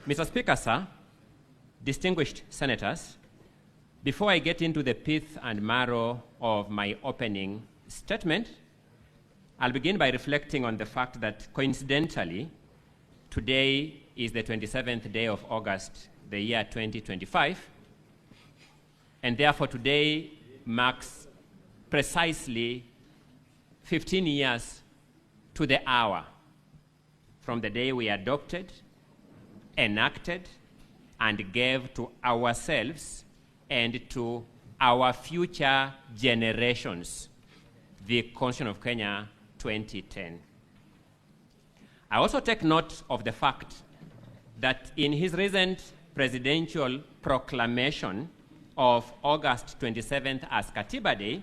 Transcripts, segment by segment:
Mr. Speaker, sir, distinguished senators, before I get into the pith and marrow of my opening statement, I'll begin by reflecting on the fact that coincidentally, today is the 27th day of August, the year 2025, and therefore today marks precisely 15 years to the hour from the day we adopted, enacted, and gave to ourselves and to our future generations the Constitution of Kenya 2010. I also take note of the fact that in his recent presidential proclamation of August 27th as Katiba Day,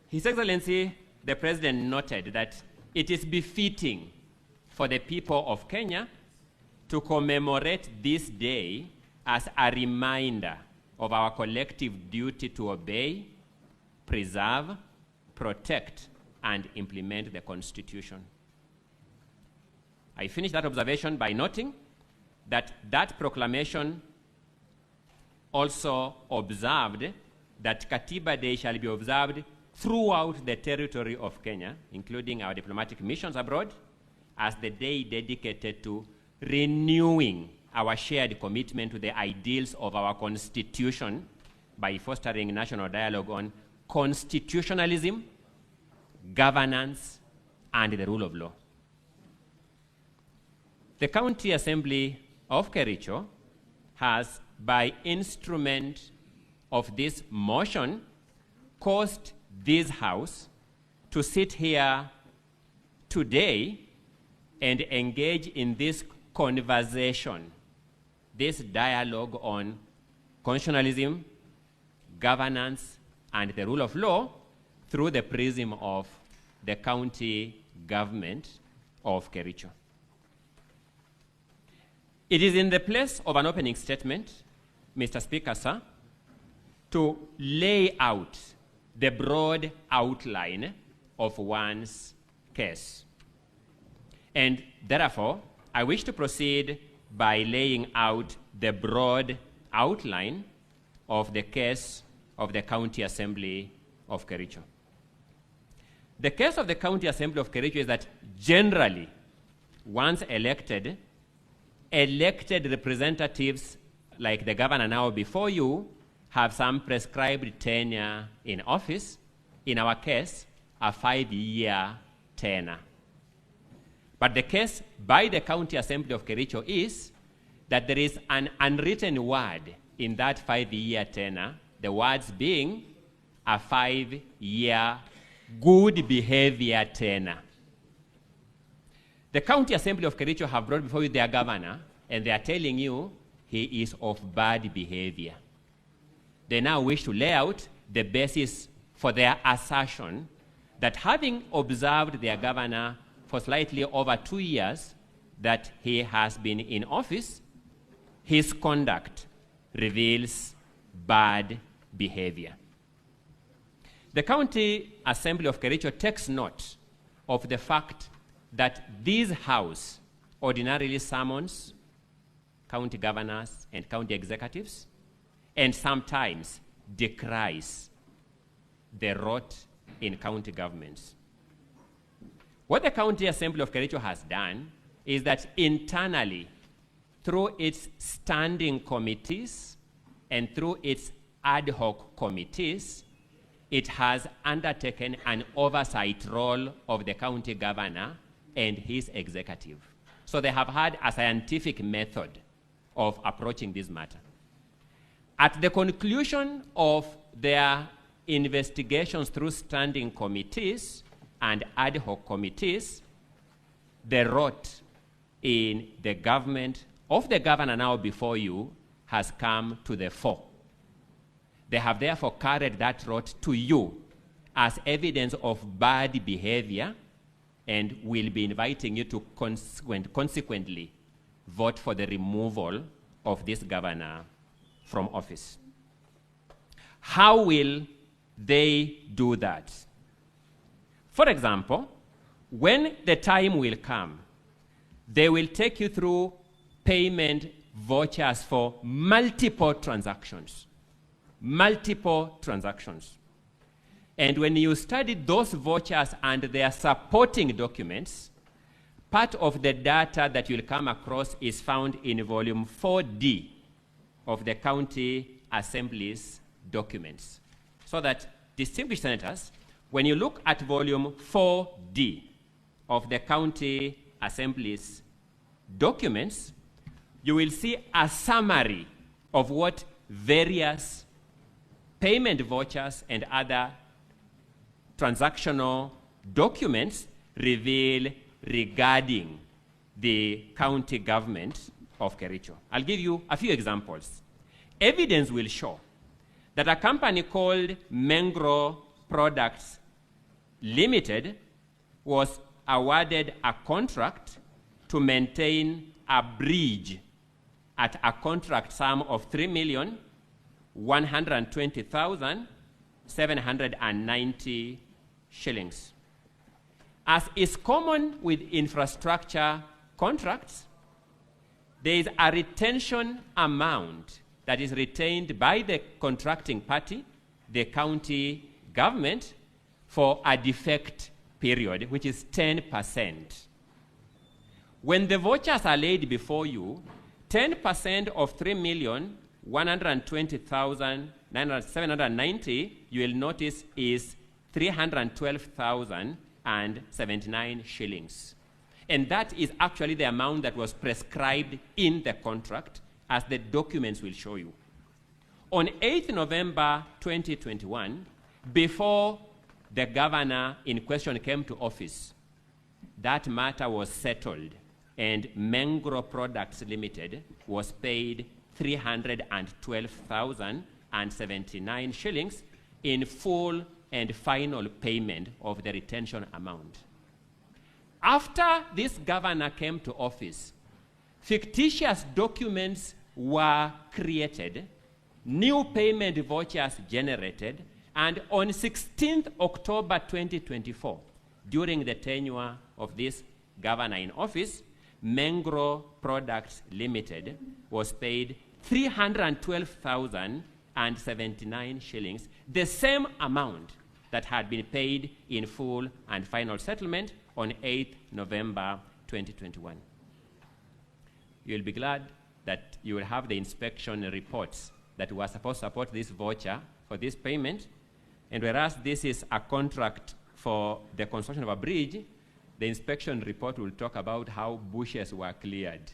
His Excellency the President noted that it is befitting for the people of Kenya to commemorate this day as a reminder of our collective duty to obey, preserve, protect, and implement the Constitution. I finish that observation by noting that that proclamation also observed that Katiba Day shall be observed throughout the territory of Kenya, including our diplomatic missions abroad, as the day dedicated to renewing our shared commitment to the ideals of our Constitution by fostering national dialogue on constitutionalism, governance, and the rule of law. The County Assembly of Kericho has, by instrument of this motion, caused this House to sit here today and engage in this conversation, this dialogue on constitutionalism, governance, and the rule of law through the prism of the county government of Kericho. It is in the place of an opening statement, Mr. Speaker, sir, to lay out the broad outline of one's case. And therefore, I wish to proceed by laying out the broad outline of the case of the County Assembly of Kericho. The case of the County Assembly of Kericho is that generally, once elected representatives like the governor now before you have some prescribed tenure in office, in our case, a 5-year tenure. But the case by the County Assembly of Kericho is that there is an unwritten word in that 5-year tenure, the words being a 5-year good behavior tenure. The County Assembly of Kericho have brought before you their governor, and they are telling you he is of bad behavior. They now wish to lay out the basis for their assertion that having observed their governor for slightly over 2 years that he has been in office, his conduct reveals bad behavior. The County Assembly of Kericho takes note of the fact that this House ordinarily summons county governors and county executives, and sometimes decries the rot in county governments. What the County Assembly of Kericho has done is that internally, through its standing committees and through its ad hoc committees, it has undertaken an oversight role of the county governor and his executive. So they have had a scientific method of approaching this matter. At the conclusion of their investigations through standing committees and ad hoc committees, the rot in the government of the governor now before you has come to the fore. They have therefore carried that rot to you as evidence of bad behavior and will be inviting you to consequently vote for the removal of this governor from office. How will they do that? For example, when the time will come, they will take you through payment vouchers for multiple transactions. Multiple transactions. And when you study those vouchers and their supporting documents, part of the data that you'll come across is found in volume 4D of the County Assembly's documents. So that, distinguished senators, when you look at volume 4D of the County Assembly's documents, you will see a summary of what various payment vouchers and other transactional documents reveal regarding the county government of Kericho. I'll give you a few examples. Evidence will show that a company called Mengro Products Limited was awarded a contract to maintain a bridge at a contract sum of 3,120,790 shillings. As is common with infrastructure contracts, there is a retention amount that is retained by the contracting party, the county government, for a defect period, which is 10%. When the vouchers are laid before you, 10% of 3,120,790, you will notice, is 312,079 shillings. And that is actually the amount that was prescribed in the contract, as the documents will show you. On 8th November 2021, before the governor in question came to office, that matter was settled, and Mengro Products Limited was paid 312,079 shillings in full and final payment of the retention amount. After this governor came to office, fictitious documents were created, new payment vouchers generated, and on 16th October 2024, during the tenure of this governor in office, Mengro Products Limited was paid 312,079 shillings, the same amount that had been paid in full and final settlement on 8th November 2021. You'll be glad that you will have the inspection reports that were supposed to support this voucher for this payment. And whereas this is a contract for the construction of a bridge, the inspection report will talk about how bushes were cleared.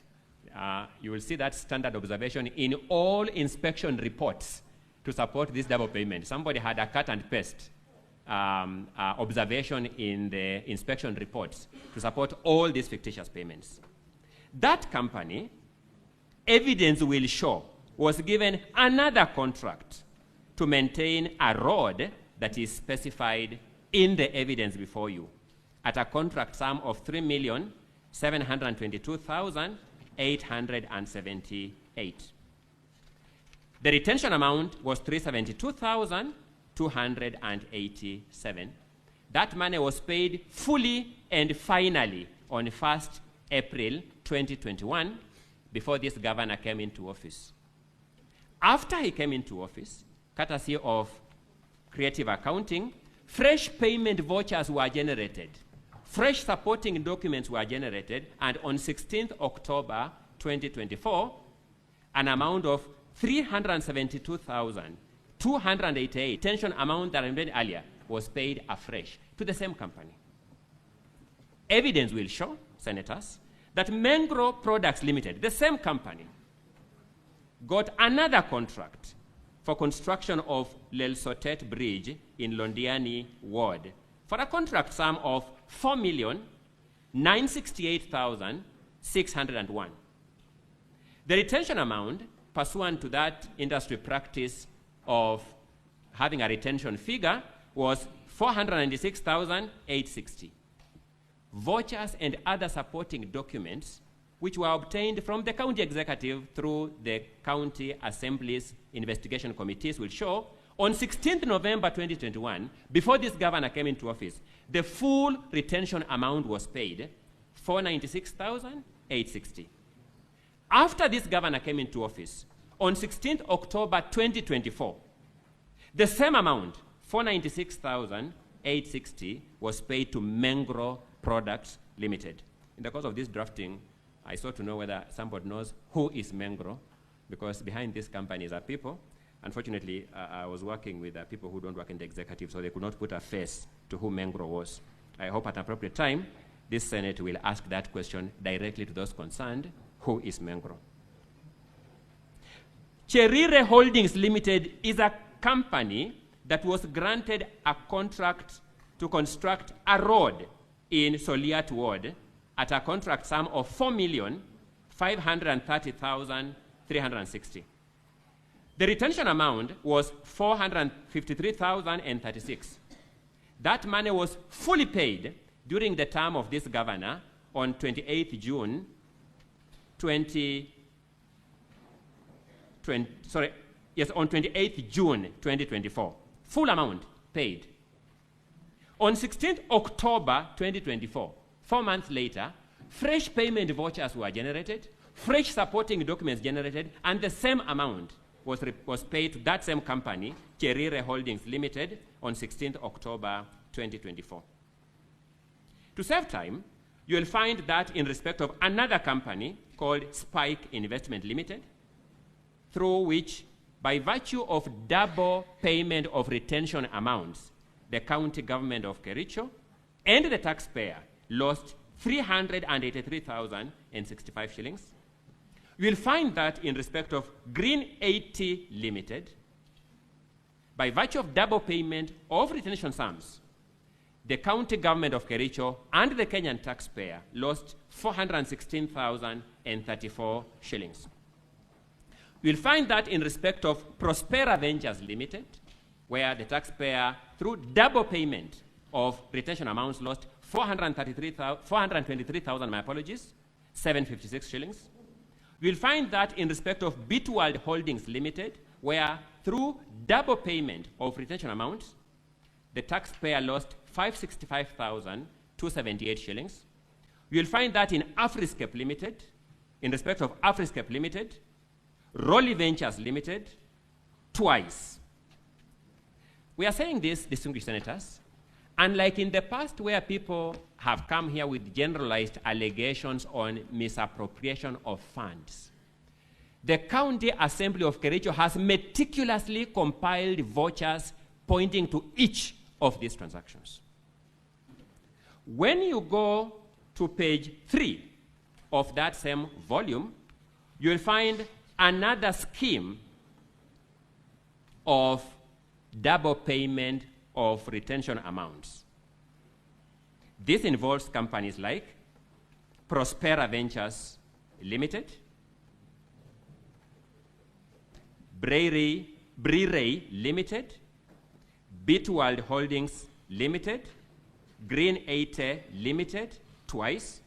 You will see that standard observation in all inspection reports to support this double payment. Somebody had a cut and paste observation in the inspection reports to support all these fictitious payments. That company, evidence will show, was given another contract to maintain a road that is specified in the evidence before you at a contract sum of 3,722,878. The retention amount was 372,287. That money was paid fully and finally on 1st April 2021, before this governor came into office. After he came into office, courtesy of creative accounting, fresh payment vouchers were generated. Fresh supporting documents were generated, and on 16th October 2024, an amount of 372,288, retention amount that I made earlier, was paid afresh to the same company. Evidence will show, senators, that Mengro Products Limited, the same company, got another contract for construction of Lelsotet Bridge in Londiani Ward for a contract sum of 4,968,601. The retention amount, pursuant to that industry practice of having a retention figure, was 496,860. Vouchers and other supporting documents, which were obtained from the county executive through the county assembly's investigation committees, will show on 16th November 2021, before this governor came into office, the full retention amount was paid, 496,860. After this governor came into office, on 16th October 2024, the same amount, 496,860, was paid to Mengro Products Limited. In the course of this drafting, I sought to know whether somebody knows who is Mengro, because behind these companies are people. Unfortunately, I was working with people who don't work in the executive, so they could not put a face to who Mengro was. I hope at an appropriate time, this Senate will ask that question directly to those concerned, who is Mengro? Cherire Holdings Limited is a company that was granted a contract to construct a road in Soliat Ward at a contract sum of 4,530,360. The retention amount was 453,036. That money was fully paid during the term of this governor on 28th June 28th June 2024. Full amount paid. On 16th October 2024, 4 months later, fresh payment vouchers were generated, fresh supporting documents generated, and the same amount was paid to that same company, Cherire Holdings Limited, on 16th October 2024. To save time, you will find that in respect of another company called Spike Investment Limited, through which, by virtue of double payment of retention amounts, the county government of Kericho and the taxpayer lost 383,065 shillings. You will find that in respect of Green 80 Limited, by virtue of double payment of retention sums, the county government of Kericho and the Kenyan taxpayer lost 416,034 shillings. You will find that in respect of Prospera Ventures Limited, where the taxpayer, through double payment of retention amounts, lost 423,000, my apologies, 756 shillings. You will find that in respect of Bitworld Holdings Limited, where through double payment of retention amounts, the taxpayer lost 565,278 shillings. You will find that in Afriscape Limited, in respect of Afriscape Limited, Rolly Ventures Limited, twice. We are saying this, distinguished senators, unlike in the past where people have come here with generalized allegations on misappropriation of funds. The County Assembly of Kericho has meticulously compiled vouchers pointing to each of these transactions. When you go to page 3 of that same volume, you will find another scheme of double payment of retention amounts. This involves companies like Prospera Ventures Limited, Breray Limited, Bitworld Holdings Limited, Green 80 Limited, twice,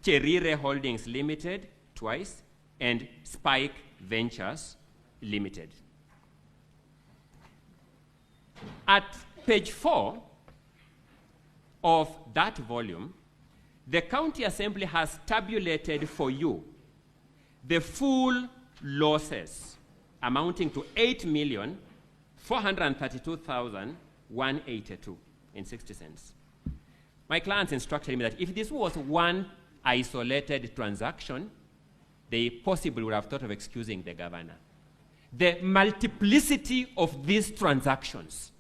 Cherire Holdings Limited, twice, and Spike Ventures Limited. At page 4 of that volume, the County Assembly has tabulated for you the full losses amounting to 8,432,182.60. My clients instructed me that if this was one isolated transaction, they possibly would have thought of excusing the governor. The multiplicity of these transactions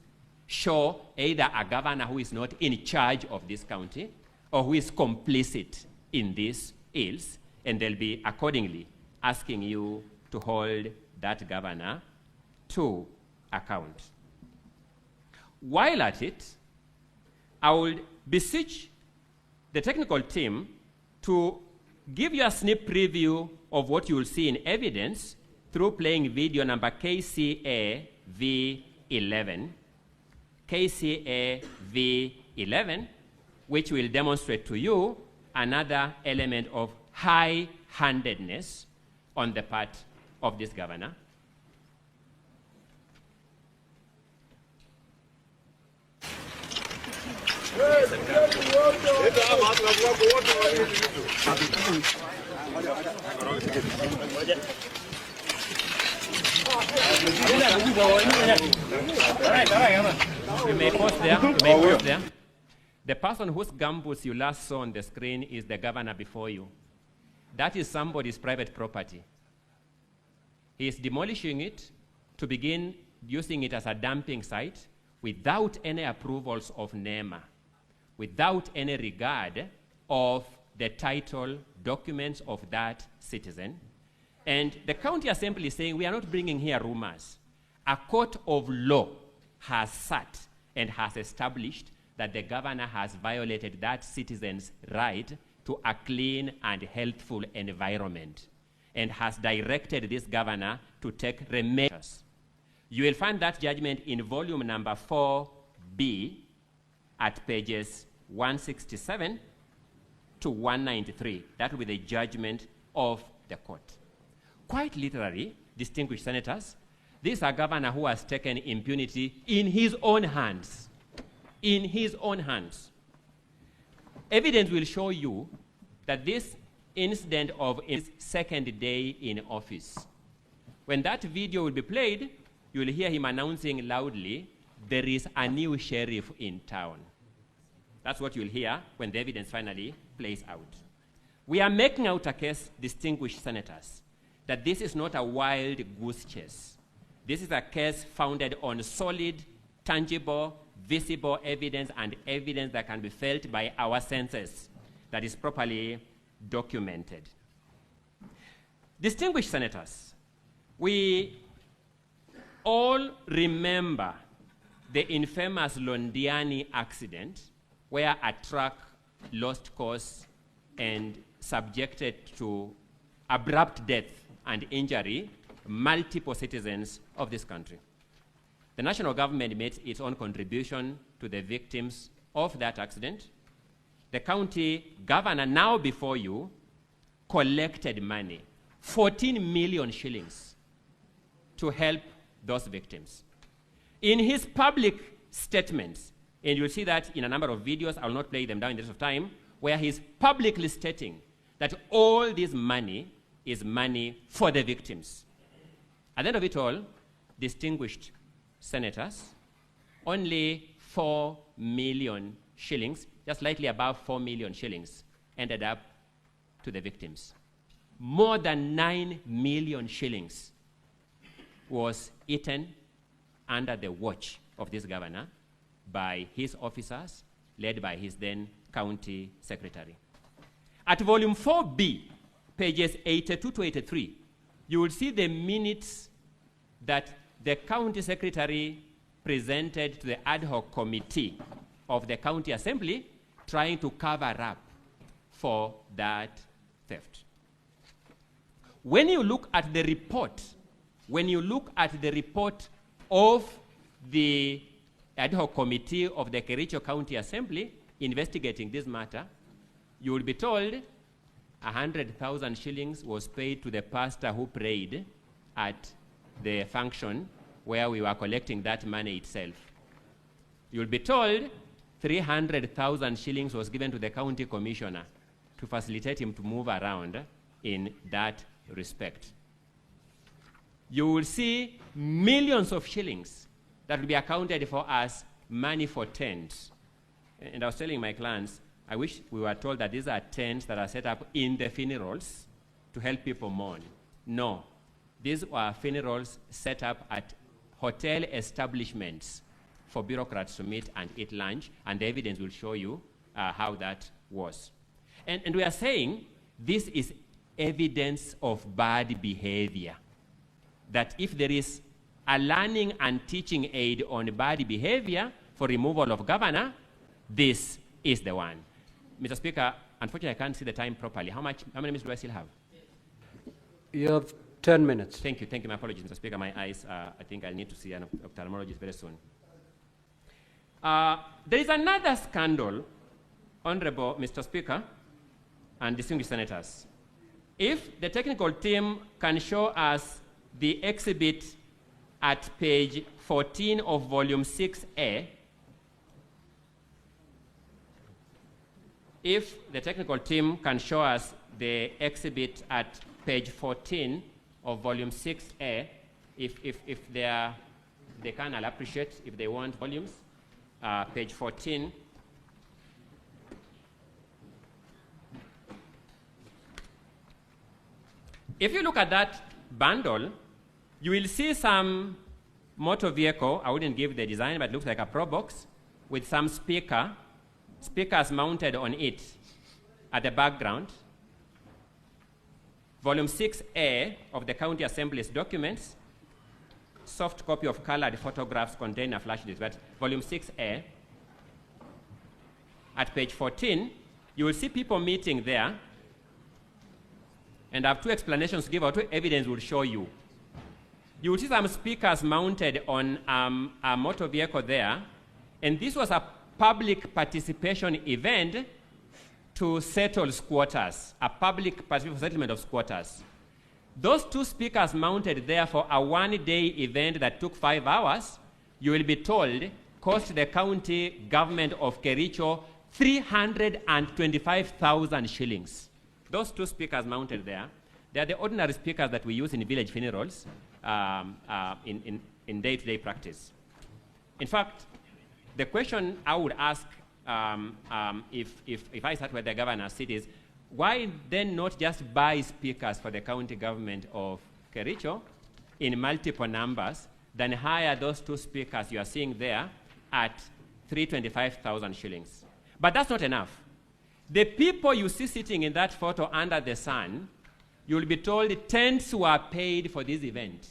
show either a governor who is not in charge of this county or who is complicit in these ills, and they'll be accordingly asking you to hold that governor to account. While at it, I would beseech the technical team to give you a sneak preview of what you will see in evidence through playing video number KCA V11, KCA V11, which will demonstrate to you another element of high-handedness on the part of this governor. You may pause there. You may pause there. The person whose gumboots you last saw on the screen is the governor before you. That is somebody's private property. He is demolishing it to begin using it as a dumping site without any approvals of NEMA, without any regard of the title documents of that citizen. And the county assembly is saying, we are not bringing here rumors. A court of law has sat and has established that the governor has violated that citizen's right to a clean and healthful environment and has directed this governor to take measures. You will find that judgment in volume number 4B at pages 167 to 193. That will be the judgment of the court. Quite literally, distinguished senators, this is a governor who has taken impunity in his own hands. In his own hands. Evidence will show you that this incident of his second day in office, when that video will be played, you will hear him announcing loudly, there is a new sheriff in town. That's what you'll hear when the evidence finally plays out. We are making out a case, distinguished senators, that this is not a wild goose chase. This is a case founded on solid, tangible, visible evidence and evidence that can be felt by our senses that is properly documented. Distinguished senators, we all remember the infamous Londiani accident where a truck lost course and subjected to abrupt death and injury multiple citizens of this country. The national government made its own contribution to the victims of that accident. The county governor, now before you, collected money, 14 million shillings, to help those victims. In his public statements, and you'll see that in a number of videos, I will not play them down in the interest of time, where he's publicly stating that all this money is money for the victims. At the end of it all, distinguished senators, only 4 million shillings, just slightly above 4 million shillings, ended up to the victims. More than 9 million shillings was eaten under the watch of this governor by his officers, led by his then county secretary. At volume 4B, pages 82 to 83, you will see the minutes that the county secretary presented to the ad hoc committee of the county assembly trying to cover up for that theft. When you look at the report, of the ad hoc committee of the Kericho County Assembly investigating this matter, you will be told 100,000 shillings was paid to the pastor who prayed at the function where we were collecting that money itself. You'll be told 300,000 shillings was given to the county commissioner to facilitate him to move around in that respect. You will see millions of shillings that will be accounted for as money for tents. And I was telling my clients, I wish we were told that these are tents that are set up in the funerals to help people mourn. No, these were funerals set up at hotel establishments for bureaucrats to meet and eat lunch, and the evidence will show you how that was. And we are saying this is evidence of bad behavior, that if there is a learning and teaching aid on bad behavior for removal of governor, this is the one. Mr. Speaker, unfortunately, I can't see the time properly. How many minutes do I still have? You have 10 minutes. Thank you. My apologies, Mr. Speaker. My eyes, I think I'll need to see an ophthalmologist very soon. There is another scandal, Honorable Mr. Speaker and distinguished senators. If the technical team can show us the exhibit at page 14 of volume 6A, if the technical team can show us the exhibit at page 14 of volume 6A. If they can, I'll appreciate if they want volumes. Page 14. If you look at that bundle, you will see some motor vehicle. I wouldn't give the design, but it looks like a Pro Box with some speakers mounted on it at the background. Volume 6A of the County Assembly's documents, soft copy of colored photographs contain a flash disc. But volume 6A, at page 14, you will see people meeting there. And I have two explanations to give, or two evidence will show you. You will see some speakers mounted on a motor vehicle there. And this was a public participation event to settle squatters, a public participation settlement of squatters. Those two speakers mounted there for a one-day event that took 5 hours, you will be told, cost the county government of Kericho 325,000 shillings. Those two speakers mounted there, they are the ordinary speakers that we use in village funerals in day-to-day practice. In fact, the question I would ask if I sat with the governor's seat is, why then not just buy speakers for the county government of Kericho in multiple numbers than hire those two speakers you are seeing there at 325,000 shillings? But that's not enough. The people you see sitting in that photo under the sun, you'll be told tents were paid for this event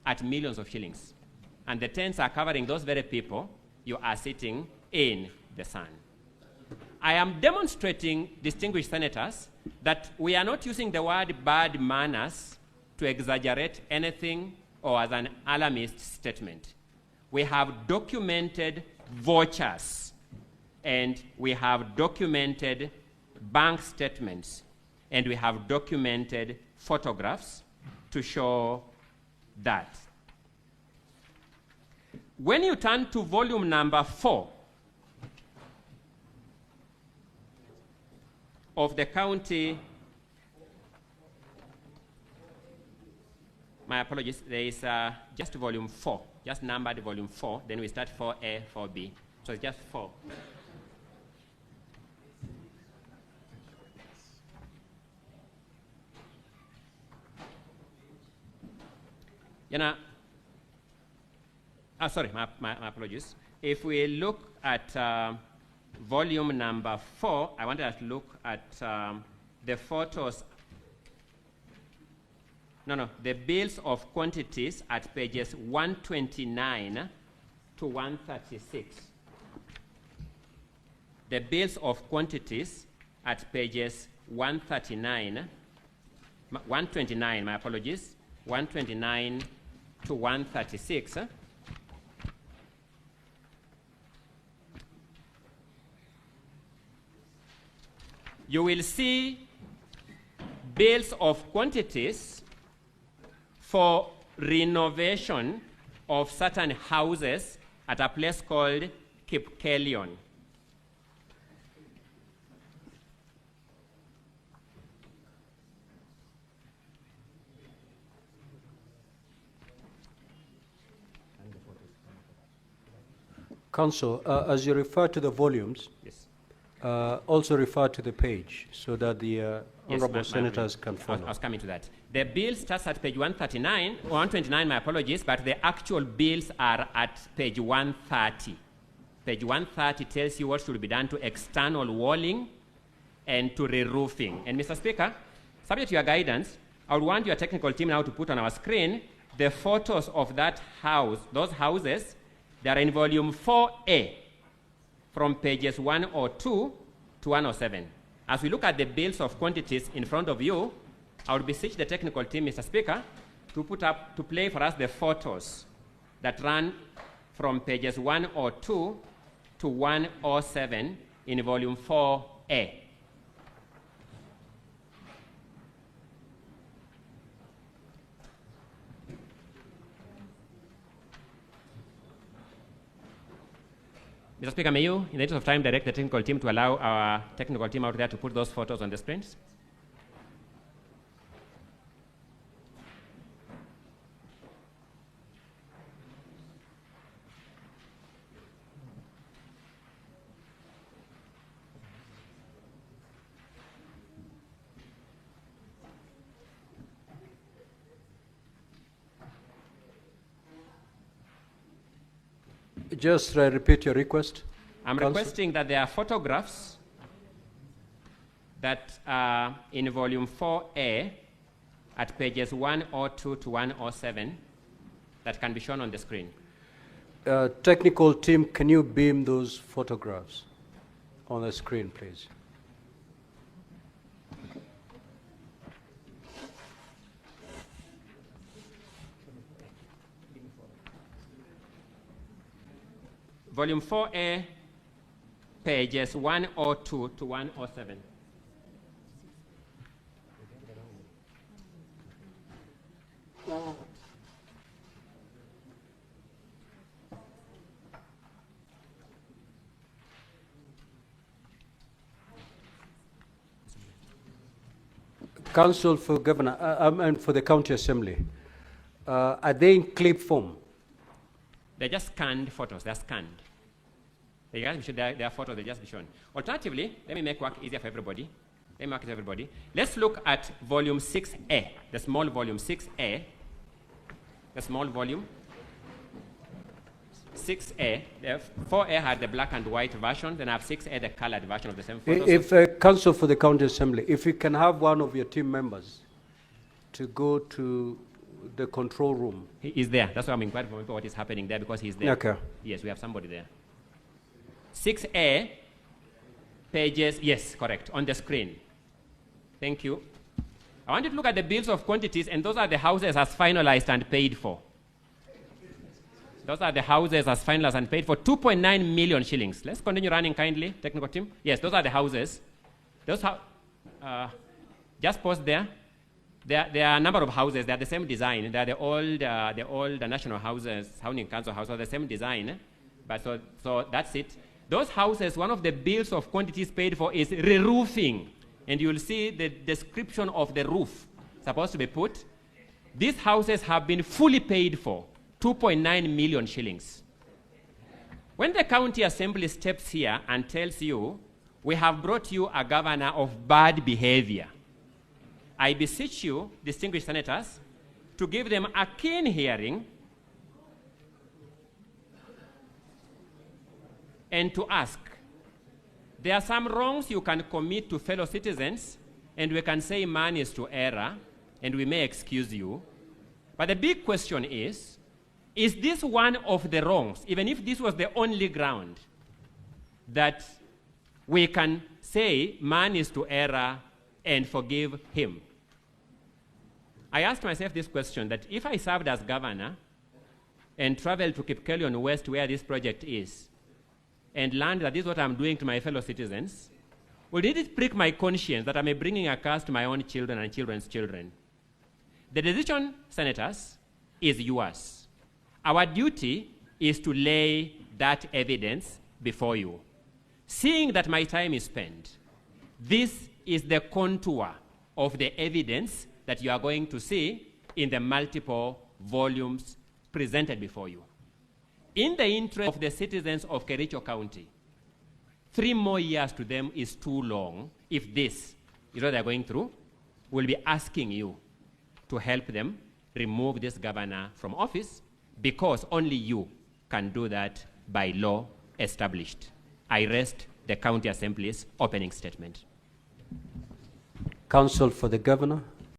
at millions of shillings. And the tents are covering those very people you are sitting in the sun. I am demonstrating, distinguished senators, that we are not using the word bad manners to exaggerate anything or as an alarmist statement. We have documented vouchers, and we have documented bank statements, and we have documented photographs to show that. When you turn to volume number 4 of the county, my apologies, there is just volume 4, just numbered volume 4, then we start 4A, 4B. So it's just 4. Sorry, my apologies. If we look at volume number 4, I wanted us to look at the photos. The bills of quantities at pages 129 to 136. The bills of quantities at pages 129, my apologies, 129 to 136. You will see bills of quantities for renovation of certain houses at a place called Kipkelion. Council, as you refer to the volumes, Yes. Also refer to the page so that the honorable senators can follow. I was coming to that. The bill starts at page 129, my apologies, but the actual bills are at page 130. Page 130 tells you what should be done to external walling and to re-roofing. And Mr. Speaker, subject to your guidance, I would want your technical team now to put on our screen the photos of that house, those houses. They are in volume 4A, from pages 102 to 107. As we look at the bills of quantities in front of you, I would beseech the technical team, Mr. Speaker, to play for us the photos that run from pages 102 to 107 in volume 4A. Mr. Speaker, may you, in the interest of time, direct the technical team to allow our technical team out there to put those photos on the screens? Just repeat your request. I'm Council. requesting that there are photographs that are in volume 4A at pages 102 to 107 that can be shown on the screen. Technical team, can you beam those photographs on the screen, please? Volume 4A, pages 102 to 107. Council for Governor, and for the County Assembly, are they in clip form? They're just scanned photos. They're scanned. They just be shown, their photos, they just be shown. Alternatively, let me make work easier for everybody. Let me mark it for everybody. Let's look at volume 6A, the small volume 6A. The small volume 6A. 4A had the black and white version, then I have 6A, the colored version of the same photos. If Council for the County Assembly, if you can have one of your team members to go to the control room. He is there. That's why I'm inquiring from what is happening there, because he's there. Okay. Yes, we have somebody there. 6A, pages, yes, correct, on the screen. Thank you. I want you to look at the bills of quantities, and those are the houses as finalized and paid for. Those are the houses as finalized and paid for, 2.9 million shillings. Let's continue running kindly, technical team. Yes, those are the houses. Those just pause there. There are a number of houses. They are the same design. They are the old national houses, housing council houses, the same design. But so that's it. Those houses, one of the bills of quantities paid for is re-roofing. And you'll see the description of the roof supposed to be put. These houses have been fully paid for, 2.9 million shillings. When the county assembly steps here and tells you, we have brought you a governor of bad behavior, I beseech you, distinguished senators, to give them a keen hearing and to ask, there are some wrongs you can commit to fellow citizens, and we can say man is to error, and we may excuse you. But the big question is this one of the wrongs, even if this was the only ground, that we can say man is to error and forgive him? I asked myself this question, that if I served as governor and traveled to Kipkelion West, where this project is, and learned that this is what I'm doing to my fellow citizens, well, did it prick my conscience that I'm bringing a curse to my own children and children's children? The decision, senators, is yours. Our duty is to lay that evidence before you. Seeing that my time is spent, this is the contour of the evidence that you are going to see in the multiple volumes presented before you. In the interest of the citizens of Kericho County, 3 more years to them is too long. If this is what they're going through, we'll be asking you to help them remove this governor from office, because only you can do that by law established. I rest the County Assembly's opening statement. Council for the Governor.